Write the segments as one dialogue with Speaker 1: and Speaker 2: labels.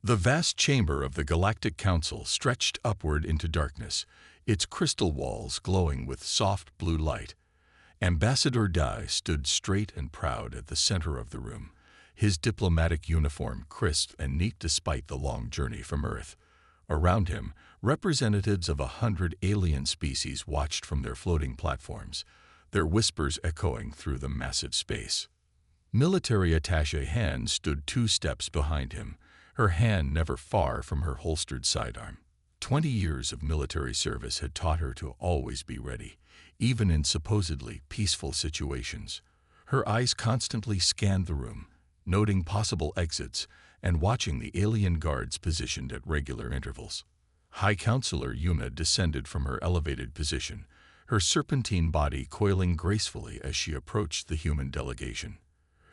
Speaker 1: The vast chamber of the Galactic Council stretched upward into darkness, its crystal walls glowing with soft blue light. Ambassador Dai stood straight and proud at the center of the room, his diplomatic uniform crisp and neat despite the long journey from Earth. Around him, representatives of 100 alien species watched from their floating platforms, their whispers echoing through the massive space. Military attaché Han stood 2 steps behind him, her hand never far from her holstered sidearm. 20 years of military service had taught her to always be ready, even in supposedly peaceful situations. Her eyes constantly scanned the room, noting possible exits and watching the alien guards positioned at regular intervals. High Counselor Yuna descended from her elevated position, her serpentine body coiling gracefully as she approached the human delegation.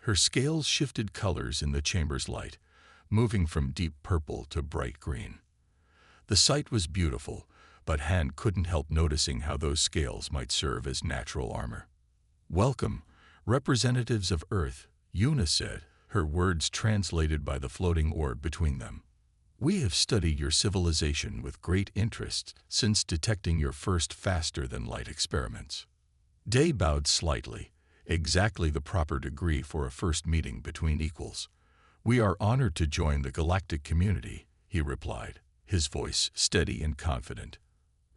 Speaker 1: Her scales shifted colors in the chamber's light, moving from deep purple to bright green. The sight was beautiful, but Han couldn't help noticing how those scales might serve as natural armor. "Welcome, representatives of Earth," Yuna said, her words translated by the floating orb between them. "We have studied your civilization with great interest since detecting your first faster-than-light experiments." Day bowed slightly, exactly the proper degree for a first meeting between equals. "We are honored to join the galactic community," he replied, his voice steady and confident.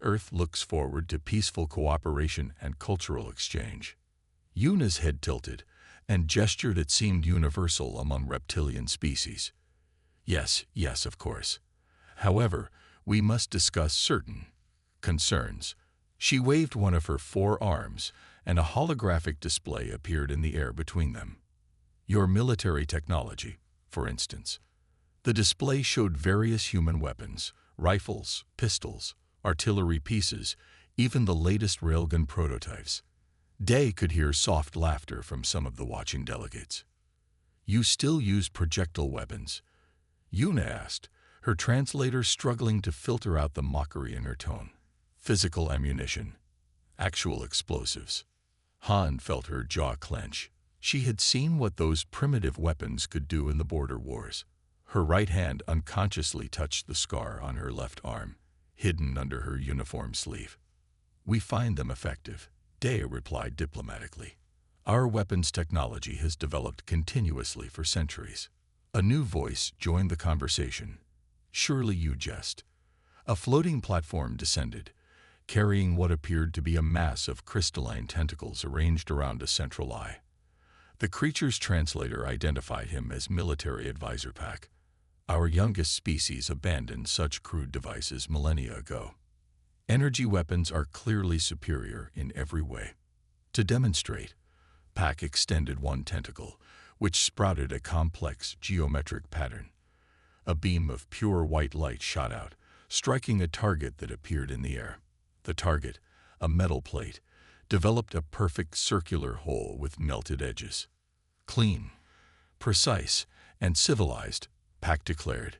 Speaker 1: "Earth looks forward to peaceful cooperation and cultural exchange." Yuna's head tilted, and gestured it seemed universal among reptilian species. Yes, of course. However, we must discuss certain concerns." She waved one of her 4 arms, and a holographic display appeared in the air between them. "Your military technology, for instance." The display showed various human weapons, rifles, pistols, artillery pieces, even the latest railgun prototypes. Day could hear soft laughter from some of the watching delegates. "You still use projectile weapons?" Yuna asked, her translator struggling to filter out the mockery in her tone. "Physical ammunition. Actual explosives." Han felt her jaw clench. She had seen what those primitive weapons could do in the border wars. Her right hand unconsciously touched the scar on her left arm, hidden under her uniform sleeve. "We find them effective," Day replied diplomatically. "Our weapons technology has developed continuously for centuries." A new voice joined the conversation. "Surely you jest." A floating platform descended, carrying what appeared to be a mass of crystalline tentacles arranged around a central eye. The creature's translator identified him as Military Advisor Pack. "Our youngest species abandoned such crude devices millennia ago. Energy weapons are clearly superior in every way." To demonstrate, Pack extended one tentacle, which sprouted a complex geometric pattern. A beam of pure white light shot out, striking a target that appeared in the air. The target, a metal plate, developed a perfect circular hole with melted edges. "Clean, precise, and civilized," Pack declared.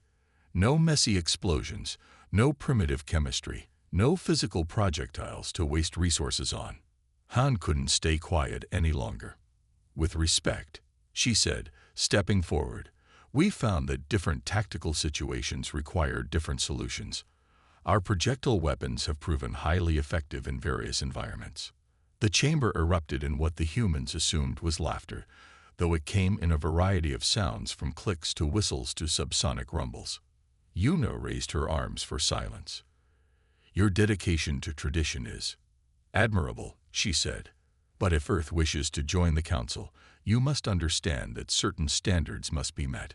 Speaker 1: "No messy explosions, no primitive chemistry, no physical projectiles to waste resources on." Han couldn't stay quiet any longer. "With respect," she said, stepping forward, "we found that different tactical situations require different solutions. Our projectile weapons have proven highly effective in various environments." The chamber erupted in what the humans assumed was laughter, though it came in a variety of sounds from clicks to whistles to subsonic rumbles. Yuna raised her arms for silence. "Your dedication to tradition is admirable," she said. "But if Earth wishes to join the Council, you must understand that certain standards must be met.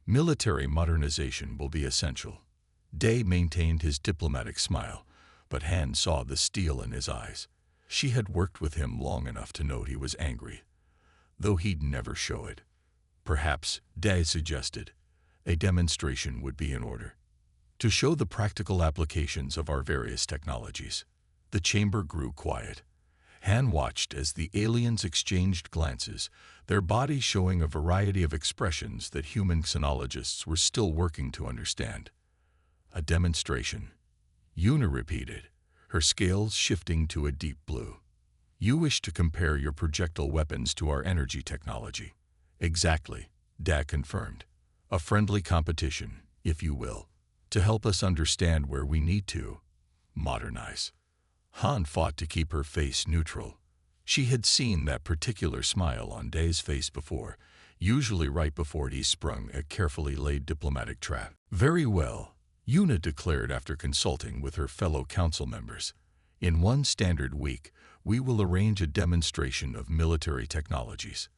Speaker 1: Military modernization will be essential." Day maintained his diplomatic smile, but Han saw the steel in his eyes. She had worked with him long enough to know he was angry, though he'd never show it. "Perhaps," Day suggested, "a demonstration would be in order, to show the practical applications of our various technologies." The chamber grew quiet. Han watched as the aliens exchanged glances, their bodies showing a variety of expressions that human xenologists were still working to understand. "A demonstration," Yuna repeated, her scales shifting to a deep blue. "You wish to compare your projectile weapons to our energy technology." "Exactly," Dak confirmed. "A friendly competition, if you will, to help us understand where we need to modernize. Han fought to keep her face neutral. She had seen that particular smile on Day's face before, usually right before he sprung a carefully laid diplomatic trap. Very well, Yuna declared after consulting with her fellow council members. In one standard week, we will arrange a demonstration of military technologies.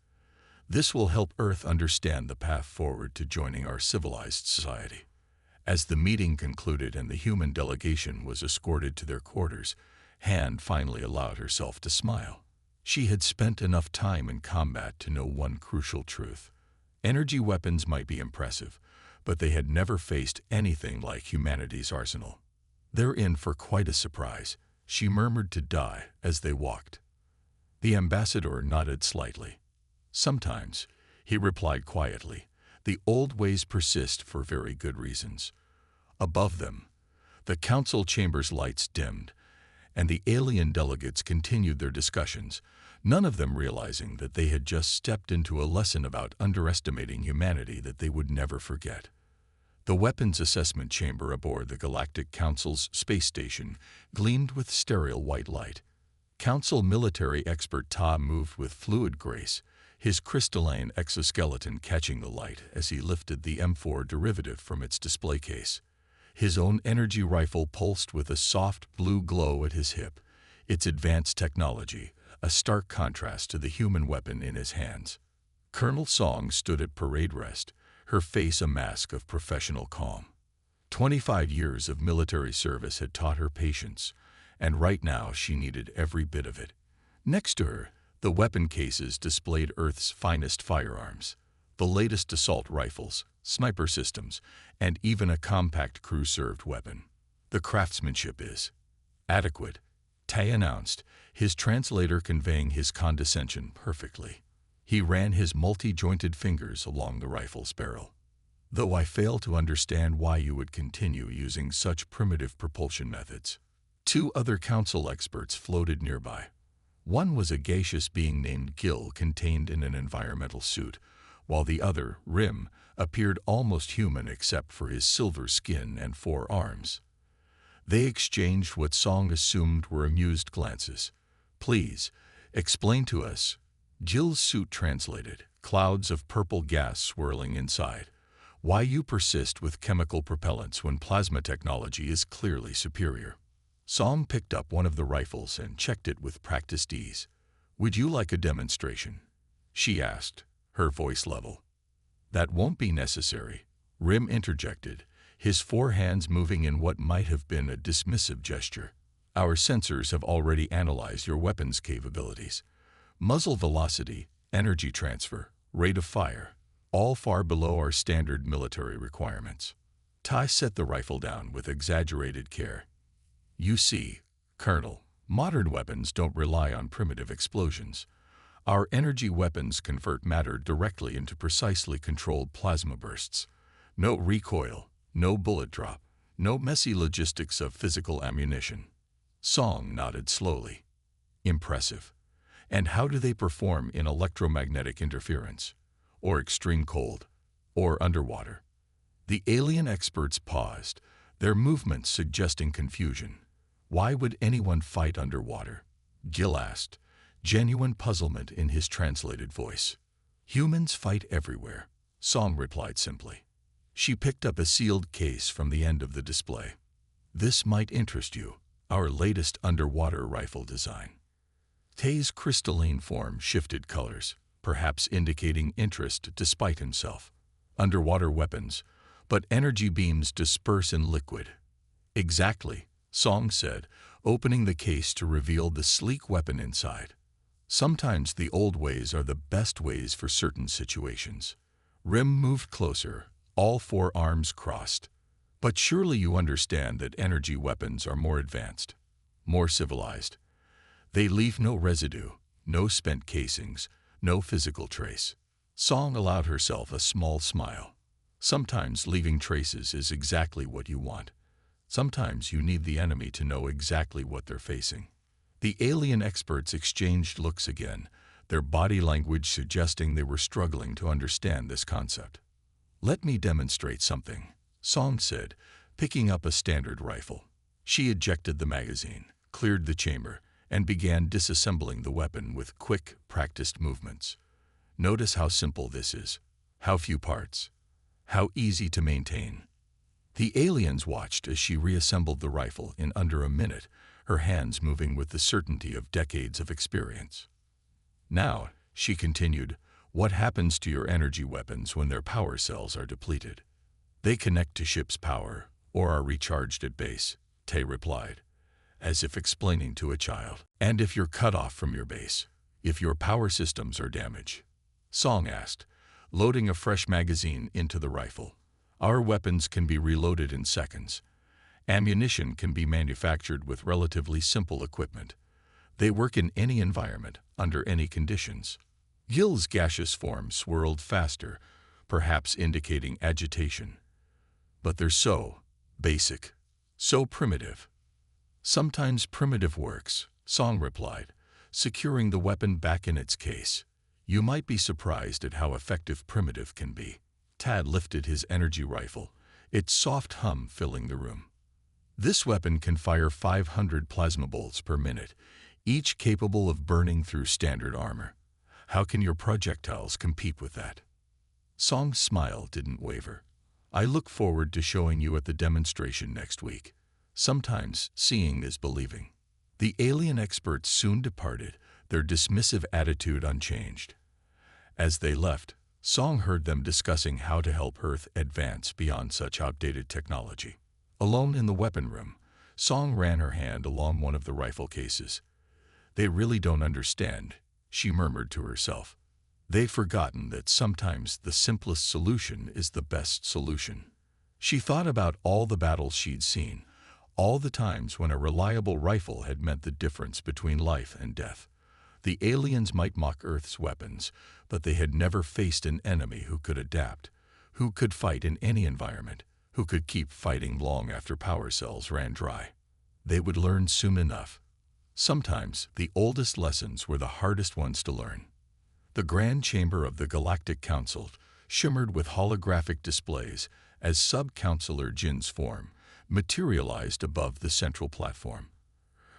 Speaker 1: This will help Earth understand the path forward to joining our civilized society. As the meeting concluded and the human delegation was escorted to their quarters, Han finally allowed herself to smile. She had spent enough time in combat to know one crucial truth. Energy weapons might be impressive, but they had never faced anything like humanity's arsenal. They're in for quite a surprise, she murmured to Dai as they walked. The ambassador nodded slightly. Sometimes, he replied quietly, the old ways persist for very good reasons. Above them, the council chamber's lights dimmed, and the alien delegates continued their discussions, none of them realizing that they had just stepped into a lesson about underestimating humanity that they would never forget. The weapons assessment chamber aboard the Galactic Council's space station gleamed with sterile white light. Council military expert Ta moved with fluid grace, his crystalline exoskeleton catching the light as he lifted the M4 derivative from its display case. His own energy rifle pulsed with a soft blue glow at his hip, its advanced technology, a stark contrast to the human weapon in his hands. Colonel Song stood at parade rest, her face a mask of professional calm. 25 years of military service had taught her patience, and right now she needed every bit of it. Next to her, the weapon cases displayed Earth's finest firearms, the latest assault rifles, sniper systems, and even a compact crew-served weapon. The craftsmanship is adequate, Tay announced, his translator conveying his condescension perfectly. He ran his multi-jointed fingers along the rifle's barrel. Though I fail to understand why you would continue using such primitive propulsion methods. Two other council experts floated nearby. One was a gaseous being named Gil contained in an environmental suit, while the other, Rim, appeared almost human except for his silver skin and 4 arms. They exchanged what Song assumed were amused glances. Please, explain to us. Gil's suit translated, clouds of purple gas swirling inside. Why you persist with chemical propellants when plasma technology is clearly superior. Song picked up one of the rifles and checked it with practiced ease. Would you like a demonstration? She asked, her voice level. That won't be necessary, Rim interjected, his 4 hands moving in what might have been a dismissive gesture. Our sensors have already analyzed your weapon's capabilities. Muzzle velocity, energy transfer, rate of fire, all far below our standard military requirements. Tai set the rifle down with exaggerated care. You see, Colonel, modern weapons don't rely on primitive explosions. Our energy weapons convert matter directly into precisely controlled plasma bursts. No recoil, no bullet drop, no messy logistics of physical ammunition. Song nodded slowly. Impressive. And how do they perform in electromagnetic interference? Or extreme cold? Or underwater? The alien experts paused, their movements suggesting confusion. Why would anyone fight underwater? Gil asked, genuine puzzlement in his translated voice. Humans fight everywhere, Song replied simply. She picked up a sealed case from the end of the display. This might interest you, our latest underwater rifle design. Tay's crystalline form shifted colors, perhaps indicating interest despite himself. Underwater weapons, but energy beams disperse in liquid. Exactly, Song said, opening the case to reveal the sleek weapon inside. Sometimes the old ways are the best ways for certain situations. Rim moved closer, all 4 arms crossed. But surely you understand that energy weapons are more advanced, more civilized. They leave no residue, no spent casings, no physical trace. Song allowed herself a small smile. Sometimes leaving traces is exactly what you want. Sometimes you need the enemy to know exactly what they're facing. The alien experts exchanged looks again, their body language suggesting they were struggling to understand this concept. Let me demonstrate something, Song said, picking up a standard rifle. She ejected the magazine, cleared the chamber, and began disassembling the weapon with quick, practiced movements. Notice how simple this is, how few parts, how easy to maintain. The aliens watched as she reassembled the rifle in under a minute, her hands moving with the certainty of decades of experience. Now, she continued, what happens to your energy weapons when their power cells are depleted? They connect to ship's power or are recharged at base, Tay replied, as if explaining to a child. And if you're cut off from your base, if your power systems are damaged? Song asked, loading a fresh magazine into the rifle. Our weapons can be reloaded in seconds. Ammunition can be manufactured with relatively simple equipment. They work in any environment, under any conditions. Gil's gaseous form swirled faster, perhaps indicating agitation. But they're so basic, so primitive. Sometimes primitive works, Song replied, securing the weapon back in its case. You might be surprised at how effective primitive can be. Tad lifted his energy rifle, its soft hum filling the room. This weapon can fire 500 plasma bolts per minute, each capable of burning through standard armor. How can your projectiles compete with that? Song's smile didn't waver. I look forward to showing you at the demonstration next week. Sometimes seeing is believing. The alien experts soon departed, their dismissive attitude unchanged. As they left, Song heard them discussing how to help Earth advance beyond such outdated technology. Alone in the weapon room, Song ran her hand along one of the rifle cases. They really don't understand, she murmured to herself. They've forgotten that sometimes the simplest solution is the best solution. She thought about all the battles she'd seen, all the times when a reliable rifle had meant the difference between life and death. The aliens might mock Earth's weapons, but they had never faced an enemy who could adapt, who could fight in any environment, who could keep fighting long after power cells ran dry. They would learn soon enough. Sometimes the oldest lessons were the hardest ones to learn. The grand chamber of the Galactic Council shimmered with holographic displays as Sub-Counselor Jin's form materialized above the central platform.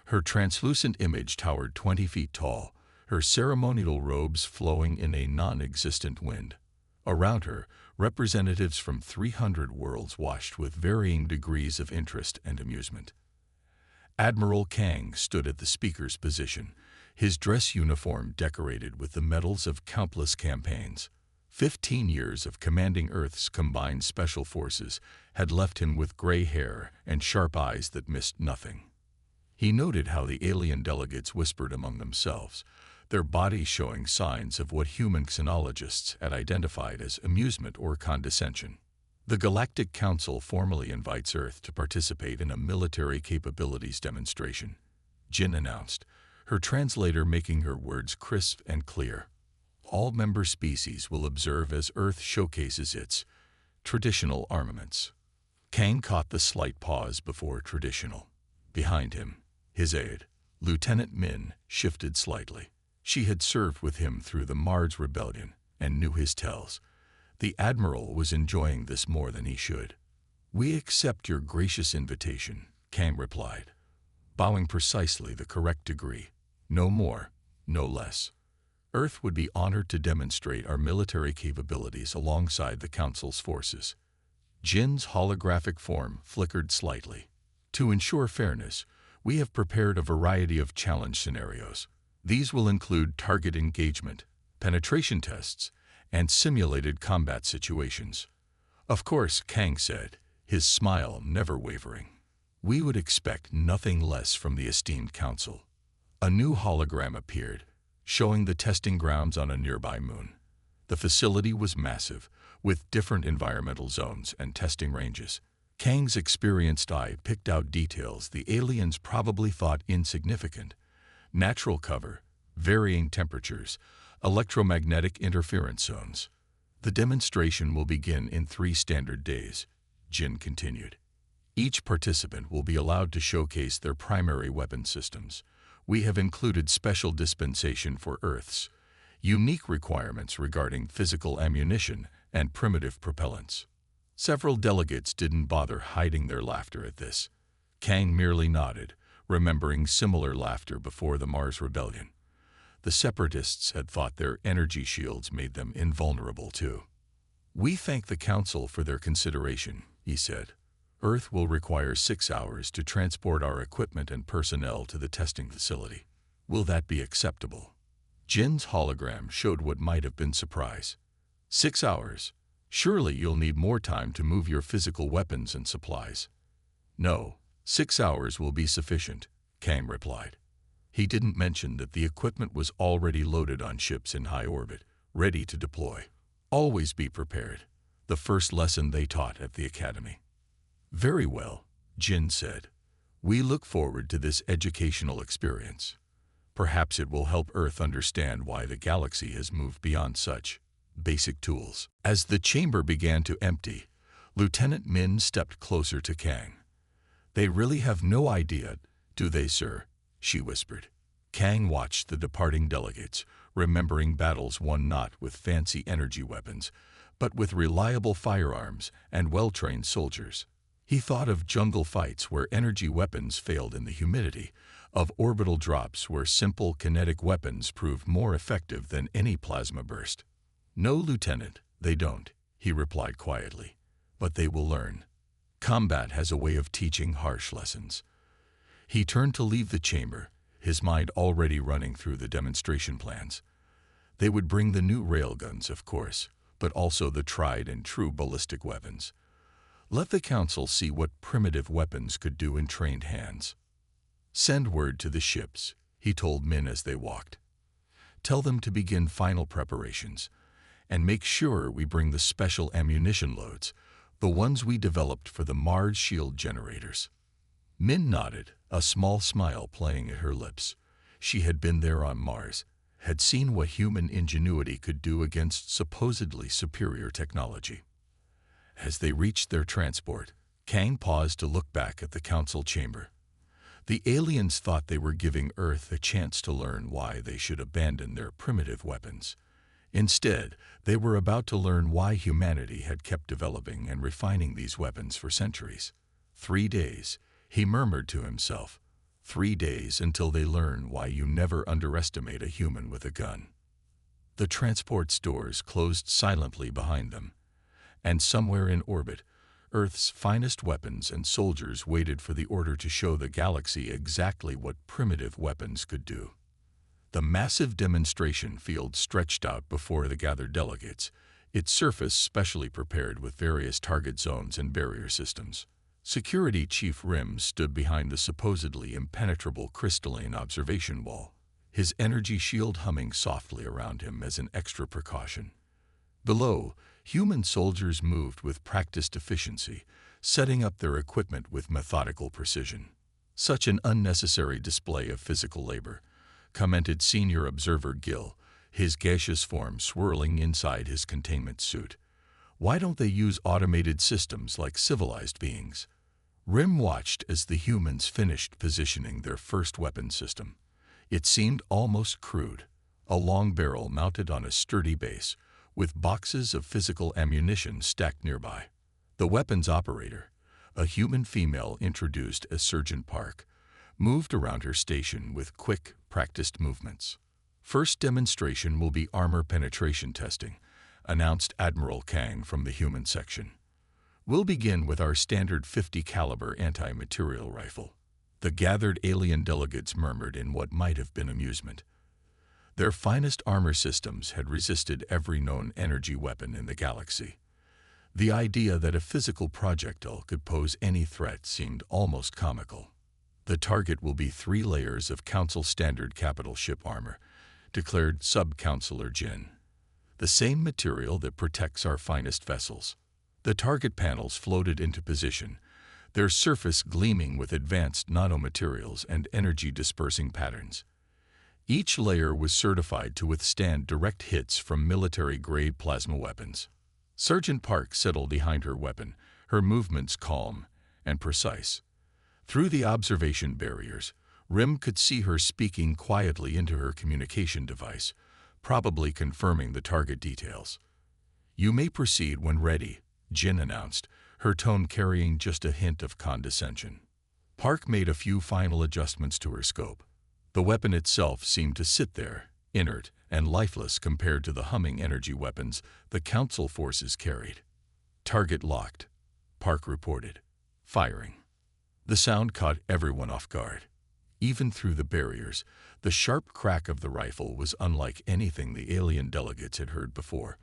Speaker 1: Her translucent image towered 20 feet tall, her ceremonial robes flowing in a non-existent wind. Around her, representatives from 300 worlds watched with varying degrees of interest and amusement. Admiral Kang stood at the speaker's position, his dress uniform decorated with the medals of countless campaigns. 15 years of commanding Earth's combined special forces had left him with gray hair and sharp eyes that missed nothing. He noted how the alien delegates whispered among themselves, their bodies showing signs of what human xenologists had identified as amusement or condescension. The Galactic Council formally invites Earth to participate in a military capabilities demonstration, Jin announced, her translator making her words crisp and clear. All member species will observe as Earth showcases its traditional armaments. Kang caught the slight pause before traditional. Behind him, his aide, Lieutenant Min, shifted slightly. She had served with him through the Mars Rebellion and knew his tells. The Admiral was enjoying this more than he should. We accept your gracious invitation, Kang replied, bowing precisely the correct degree. No more, no less. Earth would be honored to demonstrate our military capabilities alongside the Council's forces. Jin's holographic form flickered slightly. To ensure fairness, we have prepared a variety of challenge scenarios. These will include target engagement, penetration tests, and simulated combat situations. Of course, Kang said, his smile never wavering. We would expect nothing less from the esteemed Council. A new hologram appeared, showing the testing grounds on a nearby moon. The facility was massive, with different environmental zones and testing ranges. Kang's experienced eye picked out details the aliens probably thought insignificant. Natural cover, varying temperatures, electromagnetic interference zones. The demonstration will begin in 3 standard days, Jin continued. Each participant will be allowed to showcase their primary weapon systems. We have included special dispensation for Earth's unique requirements regarding physical ammunition and primitive propellants. Several delegates didn't bother hiding their laughter at this. Kang merely nodded, remembering similar laughter before the Mars Rebellion. The Separatists had thought their energy shields made them invulnerable too. "We thank the Council for their consideration," he said. "Earth will require 6 hours to transport our equipment and personnel to the testing facility. Will that be acceptable?" Jin's hologram showed what might have been surprise. 6 hours? Surely you'll need more time to move your physical weapons and supplies. "No, 6 hours will be sufficient," Kang replied. He didn't mention that the equipment was already loaded on ships in high orbit, ready to deploy. Always be prepared, the first lesson they taught at the academy. "Very well," Jin said. "We look forward to this educational experience. Perhaps it will help Earth understand why the galaxy has moved beyond such basic tools." As the chamber began to empty, Lieutenant Min stepped closer to Kang. "They really have no idea, do they, sir?" she whispered. Kang watched the departing delegates, remembering battles won not with fancy energy weapons, but with reliable firearms and well-trained soldiers. He thought of jungle fights where energy weapons failed in the humidity, of orbital drops where simple kinetic weapons proved more effective than any plasma burst. "No, Lieutenant, they don't," he replied quietly. "But they will learn. Combat has a way of teaching harsh lessons." He turned to leave the chamber, his mind already running through the demonstration plans. They would bring the new railguns, of course, but also the tried and true ballistic weapons. Let the Council see what primitive weapons could do in trained hands. "Send word to the ships," he told Min as they walked. "Tell them to begin final preparations, and make sure we bring the special ammunition loads, the ones we developed for the Mars shield generators." Min nodded, a small smile playing at her lips. She had been there on Mars, had seen what human ingenuity could do against supposedly superior technology. As they reached their transport, Kang paused to look back at the Council chamber. The aliens thought they were giving Earth a chance to learn why they should abandon their primitive weapons. Instead, they were about to learn why humanity had kept developing and refining these weapons for centuries. 3 days, he murmured to himself. 3 days until they learn why you never underestimate a human with a gun. The transport's doors closed silently behind them, and somewhere in orbit, Earth's finest weapons and soldiers waited for the order to show the galaxy exactly what primitive weapons could do. The massive demonstration field stretched out before the gathered delegates, its surface specially prepared with various target zones and barrier systems. Security Chief Rim stood behind the supposedly impenetrable crystalline observation wall, his energy shield humming softly around him as an extra precaution. Below, human soldiers moved with practiced efficiency, setting up their equipment with methodical precision. "Such an unnecessary display of physical labor," commented Senior Observer Gill, his gaseous form swirling inside his containment suit. "Why don't they use automated systems like civilized beings?" Rim watched as the humans finished positioning their first weapon system. It seemed almost crude, a long barrel mounted on a sturdy base, with boxes of physical ammunition stacked nearby. The weapons operator, a human female introduced as Sergeant Park, moved around her station with quick, practiced movements. "First demonstration will be armor penetration testing," announced Admiral Kang from the human section. "We'll begin with our standard 50 caliber anti-material rifle." The gathered alien delegates murmured in what might have been amusement. Their finest armor systems had resisted every known energy weapon in the galaxy. The idea that a physical projectile could pose any threat seemed almost comical. "The target will be 3 layers of Council standard capital ship armor," declared Sub-Counselor Jin. "The same material that protects our finest vessels." The target panels floated into position, their surface gleaming with advanced nanomaterials and energy-dispersing patterns. Each layer was certified to withstand direct hits from military-grade plasma weapons. Sergeant Park settled behind her weapon, her movements calm and precise. Through the observation barriers, Rim could see her speaking quietly into her communication device, probably confirming the target details. "You may proceed when ready," Jin announced, her tone carrying just a hint of condescension. Park made a few final adjustments to her scope. The weapon itself seemed to sit there, inert and lifeless compared to the humming energy weapons the Council forces carried. "Target locked," Park reported, firing. The sound caught everyone off guard. Even through the barriers, the sharp crack of the rifle was unlike anything the alien delegates had heard before.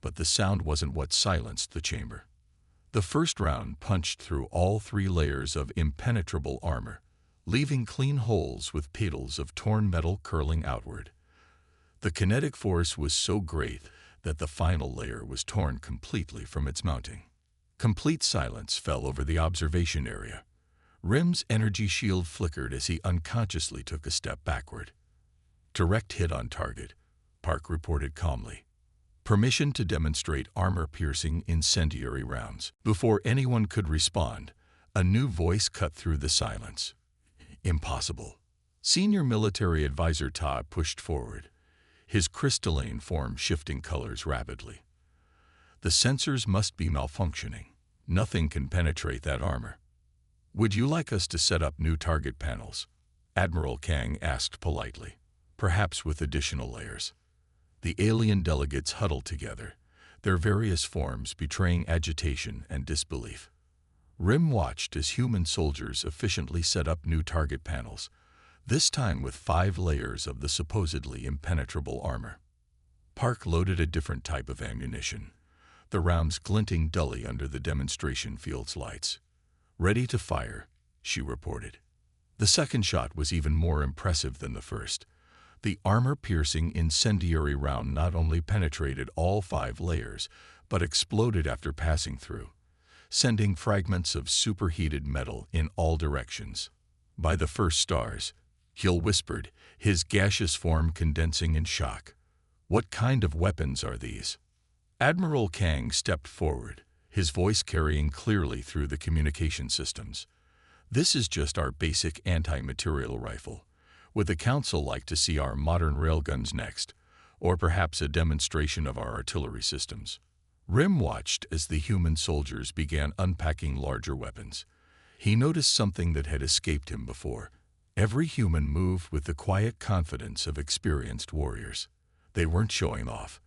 Speaker 1: But the sound wasn't what silenced the chamber. The first round punched through all 3 layers of impenetrable armor, leaving clean holes with petals of torn metal curling outward. The kinetic force was so great that the final layer was torn completely from its mounting. Complete silence fell over the observation area. Rim's energy shield flickered as he unconsciously took a step backward. "Direct hit on target," Park reported calmly. "Permission to demonstrate armor-piercing incendiary rounds." Before anyone could respond, a new voice cut through the silence. "Impossible." Senior military advisor Todd pushed forward, his crystalline form shifting colors rapidly. "The sensors must be malfunctioning. Nothing can penetrate that armor." "Would you like us to set up new target panels?" Admiral Kang asked politely, "perhaps with additional layers." The alien delegates huddled together, their various forms betraying agitation and disbelief. Rim watched as human soldiers efficiently set up new target panels, this time with 5 layers of the supposedly impenetrable armor. Park loaded a different type of ammunition, the rounds glinting dully under the demonstration field's lights. "Ready to fire," she reported. The second shot was even more impressive than the first. The armor-piercing incendiary round not only penetrated all 5 layers, but exploded after passing through, sending fragments of superheated metal in all directions. "By the first stars," Hill whispered, his gaseous form condensing in shock. "What kind of weapons are these?" Admiral Kang stepped forward, his voice carrying clearly through the communication systems. "This is just our basic anti-material rifle. Would the Council like to see our modern railguns next, or perhaps a demonstration of our artillery systems?" Rim watched as the human soldiers began unpacking larger weapons. He noticed something that had escaped him before. Every human moved with the quiet confidence of experienced warriors. They weren't showing off.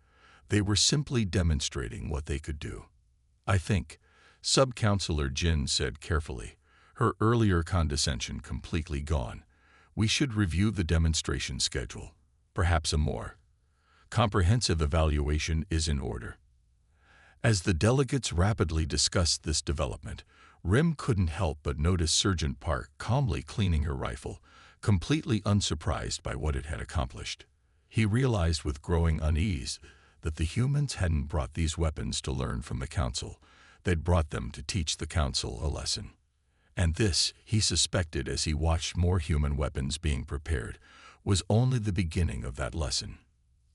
Speaker 1: They were simply demonstrating what they could do. "I think," Sub-Counselor Jin said carefully, her earlier condescension completely gone, "we should review the demonstration schedule. Perhaps a more comprehensive evaluation is in order." As the delegates rapidly discussed this development, Rim couldn't help but notice Sergeant Park calmly cleaning her rifle, completely unsurprised by what it had accomplished. He realized with growing unease that the humans hadn't brought these weapons to learn from the Council. They'd brought them to teach the Council a lesson. And this, he suspected as he watched more human weapons being prepared, was only the beginning of that lesson.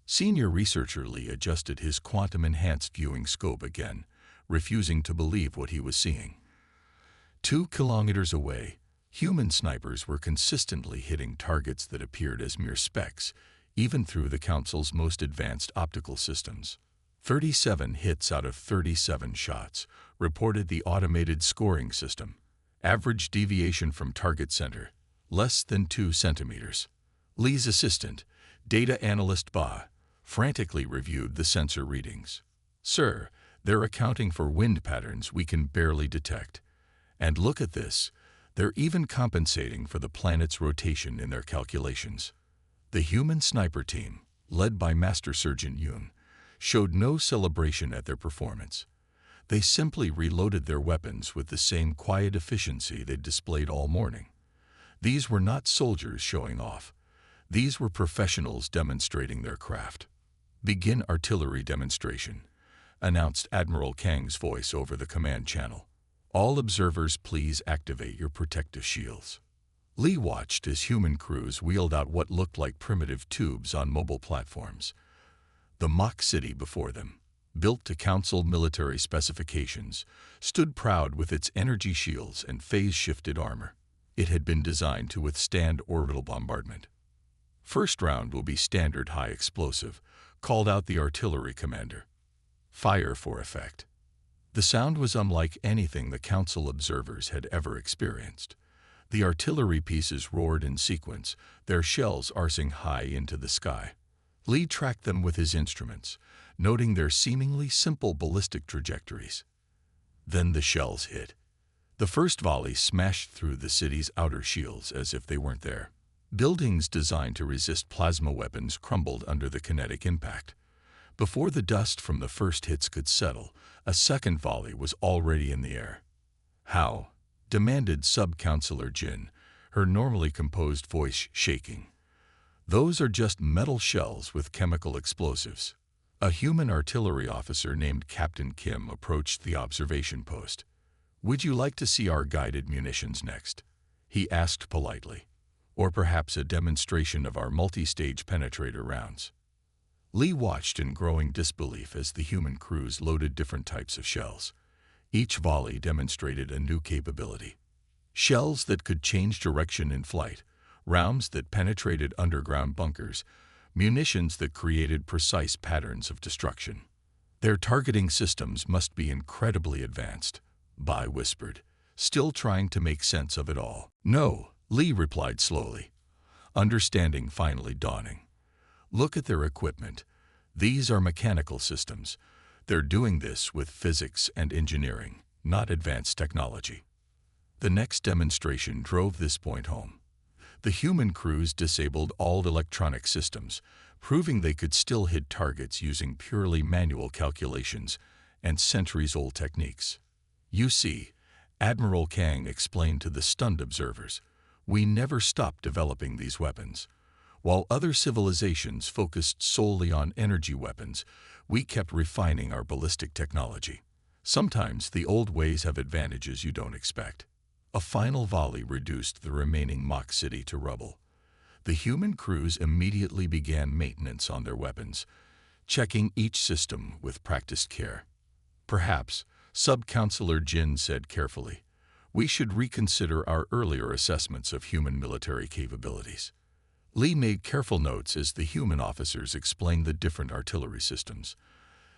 Speaker 1: Senior researcher Lee adjusted his quantum-enhanced viewing scope again, refusing to believe what he was seeing. 2 kilometers away, human snipers were consistently hitting targets that appeared as mere specks, even through the Council's most advanced optical systems. 37 hits out of 37 shots, reported the automated scoring system. Average deviation from target center, less than 2 centimeters. Lee's assistant, data analyst Ba, frantically reviewed the sensor readings. "Sir, they're accounting for wind patterns we can barely detect. And look at this, they're even compensating for the planet's rotation in their calculations." The human sniper team, led by Master Sergeant Yoon, showed no celebration at their performance. They simply reloaded their weapons with the same quiet efficiency they'd displayed all morning. These were not soldiers showing off. These were professionals demonstrating their craft. "Begin artillery demonstration," announced Admiral Kang's voice over the command channel. "All observers please activate your protective shields." Lee watched as human crews wheeled out what looked like primitive tubes on mobile platforms. The mock city before them, built to Council military specifications, stood proud with its energy shields and phase-shifted armor. It had been designed to withstand orbital bombardment. "First round will be standard high explosive," called out the artillery commander. "Fire for effect." The sound was unlike anything the Council observers had ever experienced. The artillery pieces roared in sequence, their shells arcing high into the sky. Lee tracked them with his instruments, noting their seemingly simple ballistic trajectories. Then the shells hit. The first volley smashed through the city's outer shields as if they weren't there. Buildings designed to resist plasma weapons crumbled under the kinetic impact. Before the dust from the first hits could settle, a second volley was already in the air. "How?" demanded Sub-Counselor Jin, her normally composed voice shaking. "Those are just metal shells with chemical explosives." A human artillery officer named Captain Kim approached the observation post. "Would you like to see our guided munitions next?" he asked politely. "Or perhaps a demonstration of our multi-stage penetrator rounds?" Lee watched in growing disbelief as the human crews loaded different types of shells. Each volley demonstrated a new capability. Shells that could change direction in flight, rounds that penetrated underground bunkers, munitions that created precise patterns of destruction. "Their targeting systems must be incredibly advanced," Bai whispered, still trying to make sense of it all. "No," Lee replied slowly, understanding finally dawning. "Look at their equipment. These are mechanical systems. They're doing this with physics and engineering, not advanced technology." The next demonstration drove this point home. The human crews disabled all electronic systems, proving they could still hit targets using purely manual calculations and centuries-old techniques. "You see," Admiral Kang explained to the stunned observers, "we never stopped developing these weapons. While other civilizations focused solely on energy weapons, we kept refining our ballistic technology. Sometimes the old ways have advantages you don't expect." A final volley reduced the remaining mock city to rubble. The human crews immediately began maintenance on their weapons, checking each system with practiced care. "Perhaps," Sub-Counselor Jin said carefully, "we should reconsider our earlier assessments of human military capabilities." Lee made careful notes as the human officers explained the different artillery systems.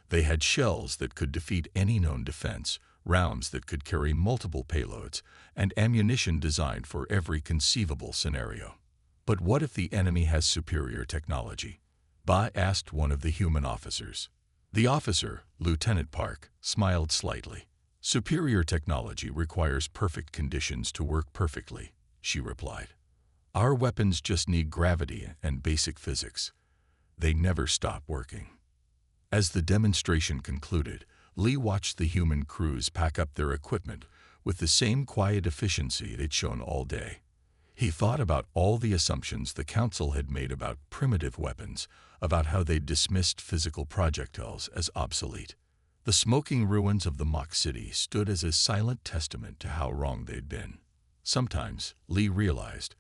Speaker 1: They had shells that could defeat any known defense, rounds that could carry multiple payloads, and ammunition designed for every conceivable scenario. "But what if the enemy has superior technology?" Bai asked one of the human officers. The officer, Lieutenant Park, smiled slightly. "Superior technology requires perfect conditions to work perfectly," she replied. "Our weapons just need gravity and basic physics. They never stop working." As the demonstration concluded, Lee watched the human crews pack up their equipment with the same quiet efficiency they'd shown all day. He thought about all the assumptions the Council had made about primitive weapons, about how they'd dismissed physical projectiles as obsolete. The smoking ruins of the mock city stood as a silent testament to how wrong they'd been. Sometimes, Lee realized,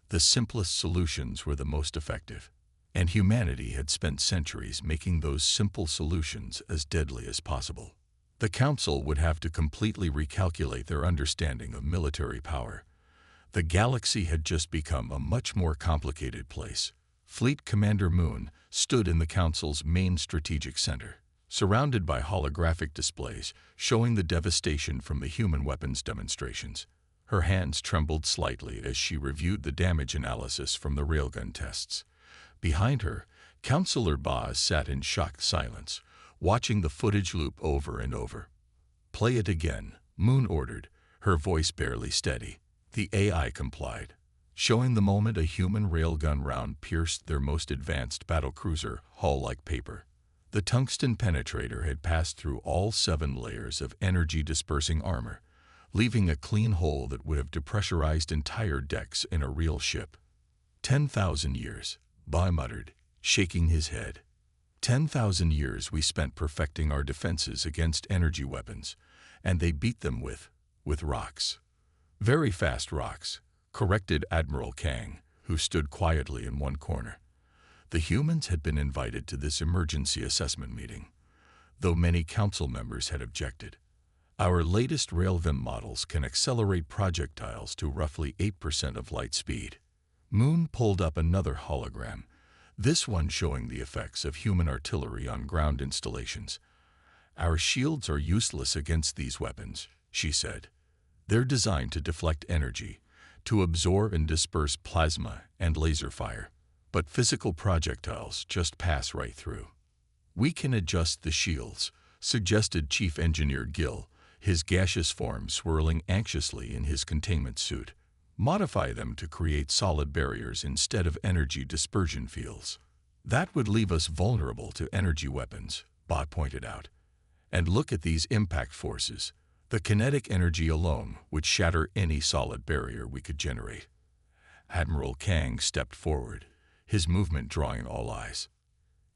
Speaker 1: the simplest solutions were the most effective, and humanity had spent centuries making those simple solutions as deadly as possible. The Council would have to completely recalculate their understanding of military power. The galaxy had just become a much more complicated place. Fleet Commander Moon stood in the Council's main strategic center, surrounded by holographic displays showing the devastation from the human weapons demonstrations. Her hands trembled slightly as she reviewed the damage analysis from the railgun tests. Behind her, Counselor Ba sat in shocked silence, watching the footage loop over and over. "Play it again," Moon ordered, her voice barely steady. The AI complied, showing the moment a human railgun round pierced their most advanced battlecruiser hull like paper. The tungsten penetrator had passed through all 7 layers of energy-dispersing armor, leaving a clean hole that would have depressurized entire decks in a real ship. 10,000 years, Bai muttered, shaking his head. 10,000 years we spent perfecting our defenses against energy weapons, and they beat them with rocks. "Very fast rocks," corrected Admiral Kang, who stood quietly in one corner. The humans had been invited to this emergency assessment meeting, though many council members had objected. "Our latest Railvim models can accelerate projectiles to roughly 8% of light speed." Moon pulled up another hologram, this one showing the effects of human artillery on ground installations. "Our shields are useless against these weapons," she said. "They're designed to deflect energy, to absorb and disperse plasma and laser fire, but physical projectiles just pass right through." "We can adjust the shields," suggested Chief Engineer Gill, his gaseous form swirling anxiously in his containment suit. "Modify them to create solid barriers instead of energy dispersion fields." "That would leave us vulnerable to energy weapons," Bot pointed out. "And look at these impact forces. The kinetic energy alone would shatter any solid barrier we could generate." Admiral Kang stepped forward, his movement drawing all eyes.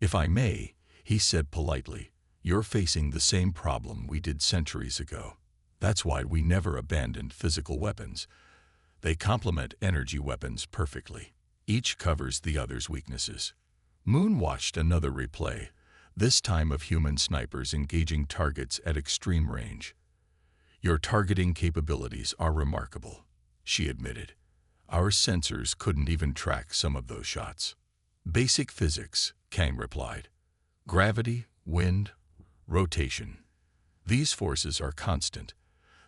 Speaker 1: "If I may," he said politely, "you're facing the same problem we did centuries ago. That's why we never abandoned physical weapons. They complement energy weapons perfectly. Each covers the other's weaknesses." Moon watched another replay, this time of human snipers engaging targets at extreme range. "Your targeting capabilities are remarkable," she admitted. "Our sensors couldn't even track some of those shots." "Basic physics," Kang replied. "Gravity, wind, rotation. These forces are constant.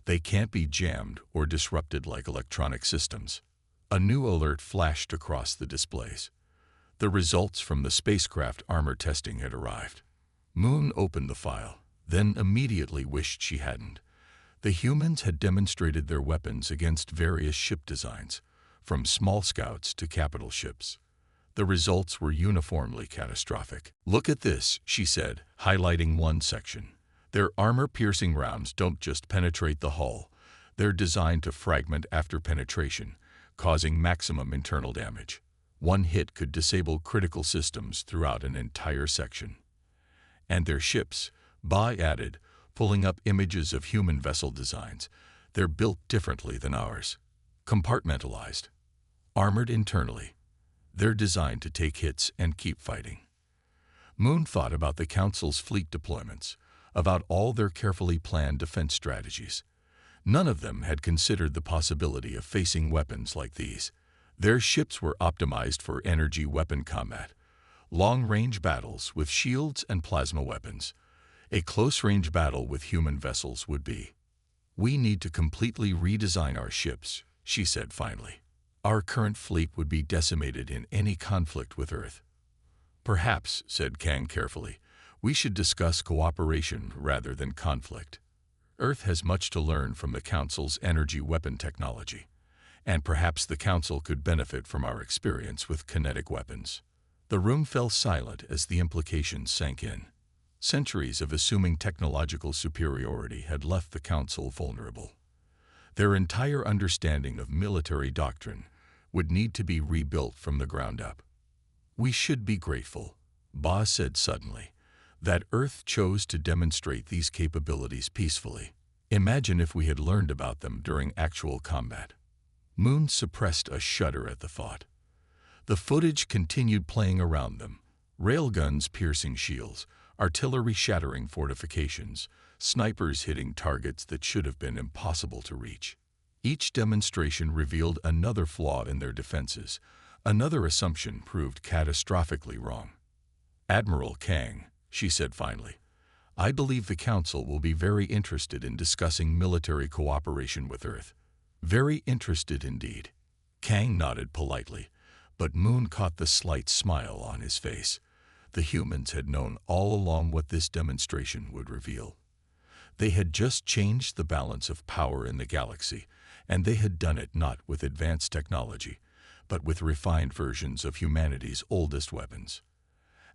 Speaker 1: They can't be jammed or disrupted like electronic systems." A new alert flashed across the displays. The results from the spacecraft armor testing had arrived. Moon opened the file, then immediately wished she hadn't. The humans had demonstrated their weapons against various ship designs, from small scouts to capital ships. The results were uniformly catastrophic. "Look at this," she said, highlighting one section. "Their armor-piercing rounds don't just penetrate the hull. They're designed to fragment after penetration, causing maximum internal damage. One hit could disable critical systems throughout an entire section." "And their ships," Ba added, pulling up images of human vessel designs. "They're built differently than ours. Compartmentalized. Armored internally. They're designed to take hits and keep fighting." Moon thought about the Council's fleet deployments, about all their carefully planned defense strategies. None of them had considered the possibility of facing weapons like these. Their ships were optimized for energy weapon combat, long-range battles with shields and plasma weapons. A close-range battle with human vessels would be. "We need to completely redesign our ships," she said finally. "Our current fleet would be decimated in any conflict with Earth." "Perhaps," said Kang carefully, "we should discuss cooperation rather than conflict. Earth has much to learn from the Council's energy weapon technology, and perhaps the Council could benefit from our experience with kinetic weapons." The room fell silent as the implications sank in. Centuries of assuming technological superiority had left the Council vulnerable. Their entire understanding of military doctrine would need to be rebuilt from the ground up. "We should be grateful," Ba said suddenly, "that Earth chose to demonstrate these capabilities peacefully. Imagine if we had learned about them during actual combat." Moon suppressed a shudder at the thought. The footage continued playing around them. Railguns piercing shields, artillery shattering fortifications, snipers hitting targets that should have been impossible to reach. Each demonstration revealed another flaw in their defenses. Another assumption proved catastrophically wrong. "Admiral Kang," she said finally, "I believe the Council will be very interested in discussing military cooperation with Earth." "Very interested indeed." Kang nodded politely, but Moon caught the slight smile on his face. The humans had known all along what this demonstration would reveal. They had just changed the balance of power in the galaxy, and they had done it not with advanced technology, but with refined versions of humanity's oldest weapons.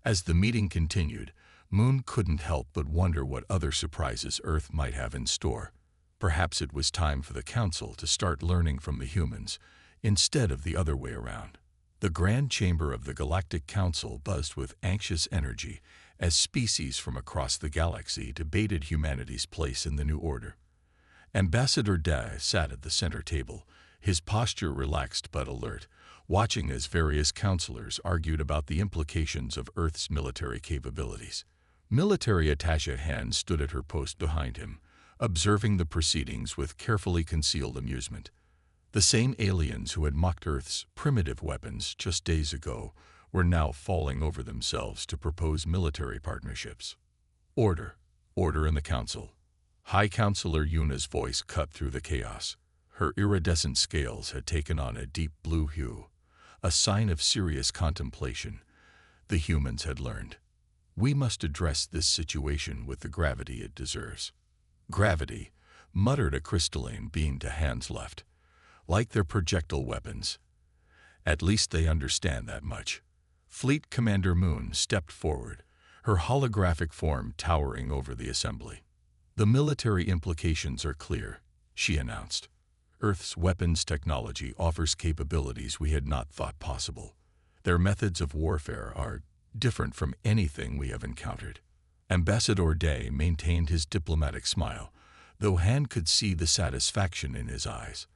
Speaker 1: As the meeting continued, Moon couldn't help but wonder what other surprises Earth might have in store. Perhaps it was time for the Council to start learning from the humans, instead of the other way around. The Grand Chamber of the Galactic Council buzzed with anxious energy as species from across the galaxy debated humanity's place in the new order. Ambassador Dai sat at the center table, his posture relaxed but alert, watching as various counselors argued about the implications of Earth's military capabilities. Military attaché Han stood at her post behind him, observing the proceedings with carefully concealed amusement. The same aliens who had mocked Earth's primitive weapons just days ago were now falling over themselves to propose military partnerships. "Order," Order in the council. High Counselor Yuna's voice cut through the chaos. Her iridescent scales had taken on a deep blue hue, a sign of serious contemplation. The humans had learned. We must address this situation with the gravity it deserves. Gravity, muttered a crystalline being to Han's left. Like their projectile weapons. At least they understand that much. Fleet Commander Moon stepped forward, her holographic form towering over the assembly. The military implications are clear, she announced. Earth's weapons technology offers capabilities we had not thought possible. Their methods of warfare are different from anything we have encountered. Ambassador Day maintained his diplomatic smile, though Han could see the satisfaction in his eyes.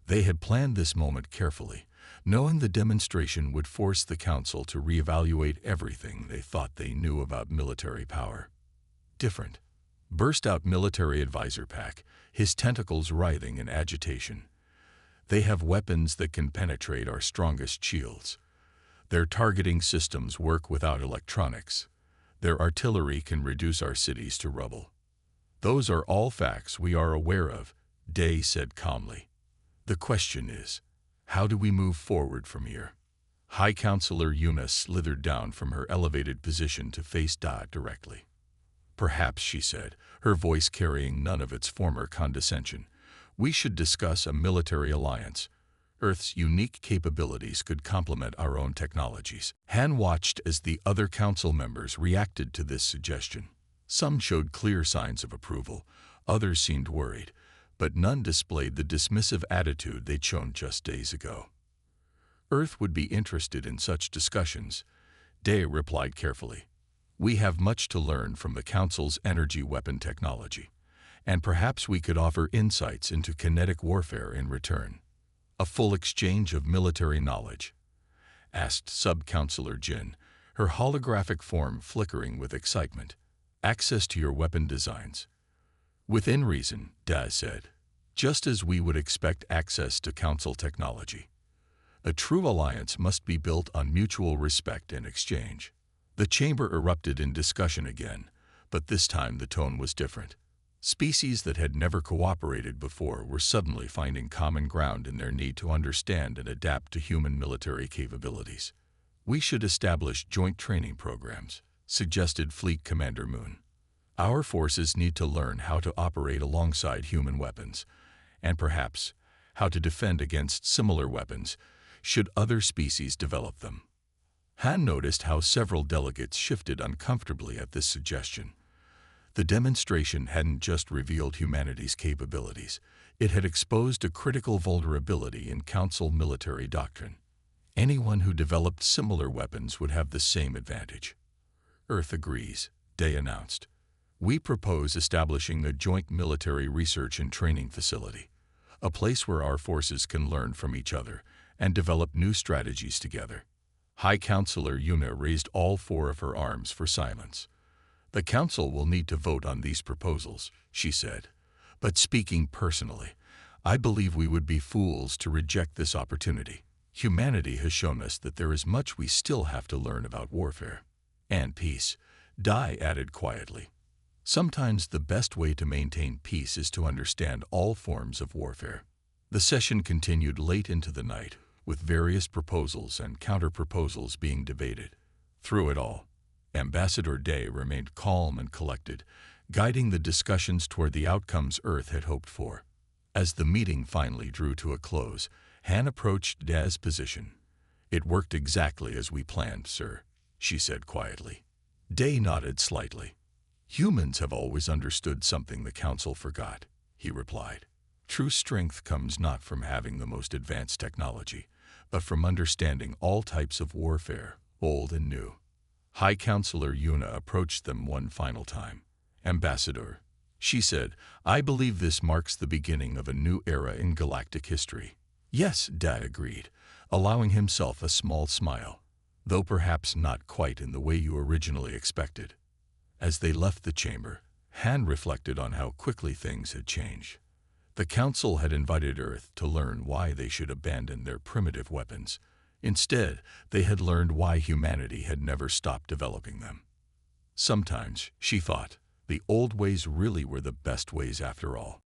Speaker 1: They had planned this moment carefully, knowing the demonstration would force the Council to reevaluate everything they thought they knew about military power. Different. Burst out Military Advisor Pack, his tentacles writhing in agitation. They have weapons that can penetrate our strongest shields. Their targeting systems work without electronics. Their artillery can reduce our cities to rubble. Those are all facts we are aware of, Day said calmly. The question is, how do we move forward from here? High Counselor Yuna slithered down from her elevated position to face Da directly. Perhaps, she said, her voice carrying none of its former condescension, we should discuss a military alliance. Earth's unique capabilities could complement our own technologies. Han watched as the other council members reacted to this suggestion. Some showed clear signs of approval, others seemed worried, but none displayed the dismissive attitude they'd shown just days ago. Earth would be interested in such discussions, Day replied carefully. We have much to learn from the Council's energy weapon technology, and perhaps we could offer insights into kinetic warfare in return. A full exchange of military knowledge, asked Sub-Counselor Jin, her holographic form flickering with excitement. Access to your weapon designs. Within reason, Da said, just as we would expect access to Council technology. A true alliance must be built on mutual respect and exchange. The chamber erupted in discussion again, but this time the tone was different. Species that had never cooperated before were suddenly finding common ground in their need to understand and adapt to human military capabilities. We should establish joint training programs, suggested Fleet Commander Moon. Our forces need to learn how to operate alongside human weapons, and perhaps how to defend against similar weapons should other species develop them. Han noticed how several delegates shifted uncomfortably at this suggestion. The demonstration hadn't just revealed humanity's capabilities, it had exposed a critical vulnerability in Council military doctrine. Anyone who developed similar weapons would have the same advantage. Earth agrees, Day announced. We propose establishing a joint military research and training facility, a place where our forces can learn from each other and develop new strategies together. High Counselor Yuna raised all four of her arms for silence. The Council will need to vote on these proposals, she said. But speaking personally, I believe we would be fools to reject this opportunity. Humanity has shown us that there is much we still have to learn about warfare. And peace, Dai added quietly. Sometimes the best way to maintain peace is to understand all forms of warfare. The session continued late into the night, with various proposals and counter-proposals being debated. Through it all, Ambassador Day remained calm and collected, guiding the discussions toward the outcomes Earth had hoped for. As the meeting finally drew to a close, Han approached Day's position. It worked exactly as we planned, sir, she said quietly. Day nodded slightly. Humans have always understood something the Council forgot, he replied. True strength comes not from having the most advanced technology, but from understanding all types of warfare, old and new. High Counselor Yuna approached them one final time. Ambassador, she said, I believe this marks the beginning of a new era in galactic history. Yes, Dad agreed, allowing himself a small smile, though perhaps not quite in the way you originally expected. As they left the chamber, Han reflected on how quickly things had changed. The Council had invited Earth to learn why they should abandon their primitive weapons. Instead, they had learned why humanity had never stopped developing them. Sometimes, she thought, The old ways really were the best ways after all.